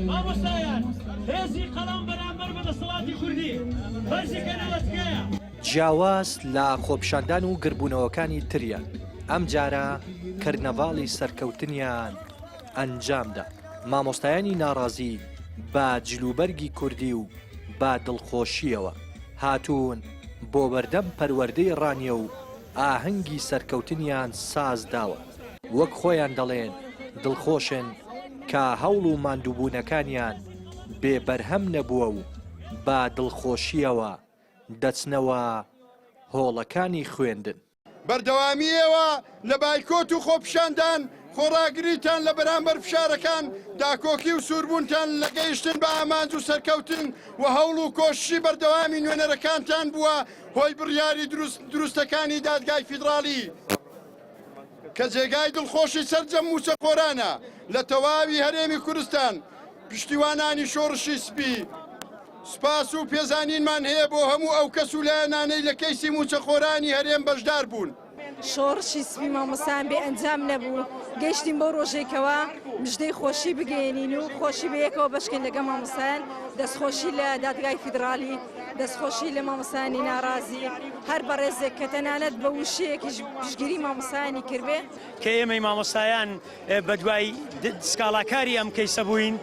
مامۆستایان هێزی قەڵام بەرامبەر بەدەسەڵاتی کوردی بەرزیکەنەوە تکایە. جیاواز لە خۆپیشاندان و گربوونەوەکانی تریە ئەم جارە کەرنەڤاڵی سەرکەوتنیان ئەنجامدا. مامۆستایانی ناڕازی بە جلوبەرگی کوردی و با دڵخۆشیەوە هاتوون بۆ بەردەم پەروەردەی ڕانیە و ئاهەنگی سەرکەوتنیان ساز داوە. وەک خۆیان دەڵێن دڵخۆشن کە هەوڵ و ماندووبوونەکانیان بێبەرهەم نەبووە و با دڵخۆشیەوە دەچنەوە هۆڵەکانی خوێندن. بەردەوامیەوە لە بایکۆت و خۆپیشاندان خۆڕاگریتان لە بەرامبەر فشارەکان داکۆکی و سووربوونتان لە گەیشتن بە ئامانج و سەرکەوتن و هەوڵ و کۆششی بەردەوامی نوێنەرەکانتان بووە هۆی بڕیاری دروستەکانی دادگای فیدراڵی کە جێگای دڵخۆشی سەرجەم موچەخۆرانە لە تەواوی هەرێمی کوردستان. پشتیوانانی شۆڕشی سپی سوپاس و پێزانینمان هەیە بۆ هەموو ئەو کەس و لایەنانەی لە کەیسی موچەخۆرانی هەرێم بەشدار بوون. شۆڕشی سپی مامۆستایان بێ ئەنجام نەبوو. گەیشتین بۆ ڕۆژێکەوە مژدەی خۆشی بگەێنین و خۆشی بەیەکەوە بەشکەین لەگە مامۆستایان، دەستخۆشی لە دادگای فیدراڵی، دەستخۆشی لە مامۆستایانی ناڕازی، هەر بەڕێزێک کە تەنانەت بە وشەیەکیش پشتگیری مامۆستایانی کردبێ کە ئێمەی مامۆستایان بە دوای سکاڵاکاری ئەم کەیسە بووین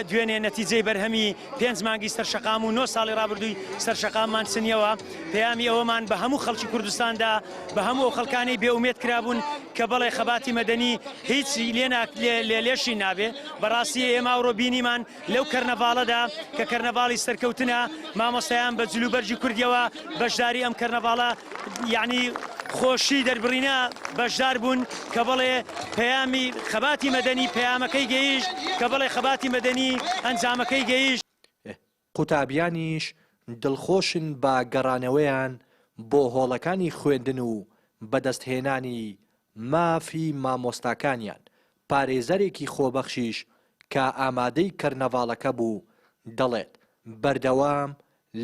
دوێنێ نەتیجەی بەرهەمی 5 مانگی سەرشەقام و 9 ساڵی ڕابردووی سەرشەقاممان سنیەوە. پەیامی ئەوەمان بە هەموو خەڵکی کوردستاندا بە هەموو خەڵکانی بێئومێد کرابوون کە بەڵێ خەباتی مەدەنی هیچ لێشی نابێ. بەڕاستی ئێمە ئەوڕۆ بینیمان لەو کەرنەڤاڵەدا کە کەرنەڤاڵی سەرکەوتنە مامۆستایان بە جلوبەرجی کوردیەوە بەشداری ئەم کەرنەڤاڵە یعنی خۆشی دەربڕینە بەشدار بوون کە بڵێ پەیامی خەباتی مەدەنی پەیامەکەی گەیشت کە بڵێ خەباتی مەدەنی ئەنجامەکەی گەیشت. قوتابیانیش دڵخۆشن بە گەڕانەوەیان بۆ هۆڵەکانی خوێندن و بەدەستهێنانی مافی مامۆستاکانیان. پارێزەرێکی خۆبەخشیش کە ئامادەی کەرنەڤاڵەکە بوو دەڵێت بەردەوام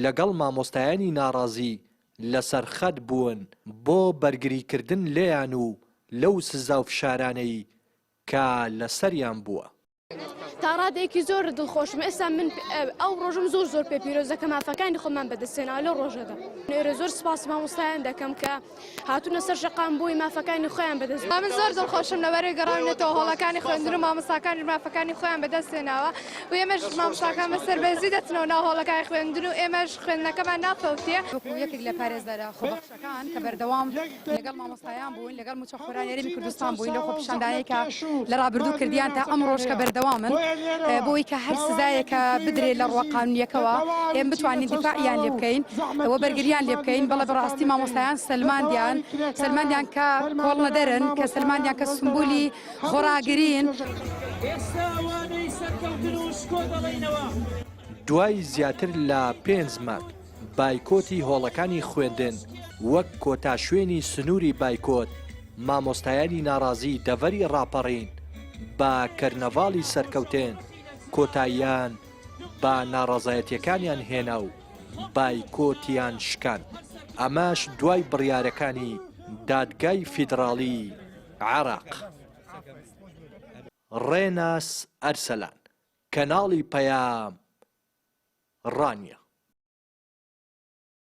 لەگەڵ مامۆستایانی ناڕازی لەسەر خەت بوون بۆ بەرگریکردن لێیان و لەو سزا و فشارانەی کە لەسەریان بووە. تا ڕادێکی زۆر دڵخۆشم. ئێستا من ئەو ڕۆژم زۆر پێ پیرۆزەکە مافەکانی خۆمان بەدەستێناوە لەو ڕۆژەدا. ئێرە زۆر سپاس مامۆستایان دەکەم کە هاتوونە سەر شەقام بووی مافەکانی خۆیان بەدەست. من زۆر دڵخۆشم لەبەرەوەی گەڕاونێتەوە هۆڵەکانی خوێندن و مامۆستاکانی مافەکانی خۆیان بەدەستێناوە و ئێمەش مامۆستاکان بەسەربەرزی دەچنەوە ناو هۆڵەکانی خوێندن و ئێمەش خوێندنەکەمان ناخەوتێ. یەکێک لە پارێزەرە خۆبەخشەکان کە بەردەوام لەگەڵ مامۆستایان بووین لەگەڵ موچەخۆرانی هەرێمی کوردستان بووین لەو خۆپیشاندانەیە کە لە ڕابردوو کردیان تا ئەم ڕۆژ کە بەردەوامن بۆی کە هەر سزایەکە بدرێ لە ڕوە قانونیەکەوە ئێمە بتوانین دیفاعیان لێ بکەین وە بەرگریان لێ بکەین. بەڵێ بەڕاستی مامۆستایان سلماندیان کە کۆڵ نەدەرن کە سلماندیان کە سمبولی خۆراگرین. دوای زیاتر لە 5 مانگ بایکۆتی هۆڵەکانی خوێندن وەک کۆتا شوێنی سنووری بایکۆت مامۆستایانی ناڕازی دەڤەری ڕاپەڕین با کەرنەڤاڵی سەرکەوتن کۆتاییان با ناڕازایەتیەکانیان هێنا و بایکۆتیان شکان. ئەماش دوای بڕیارەکانی دادگای فیدراڵی عێراق. ڕێناس ئەرسەلان، کەناڵی پەیام ڕانیە.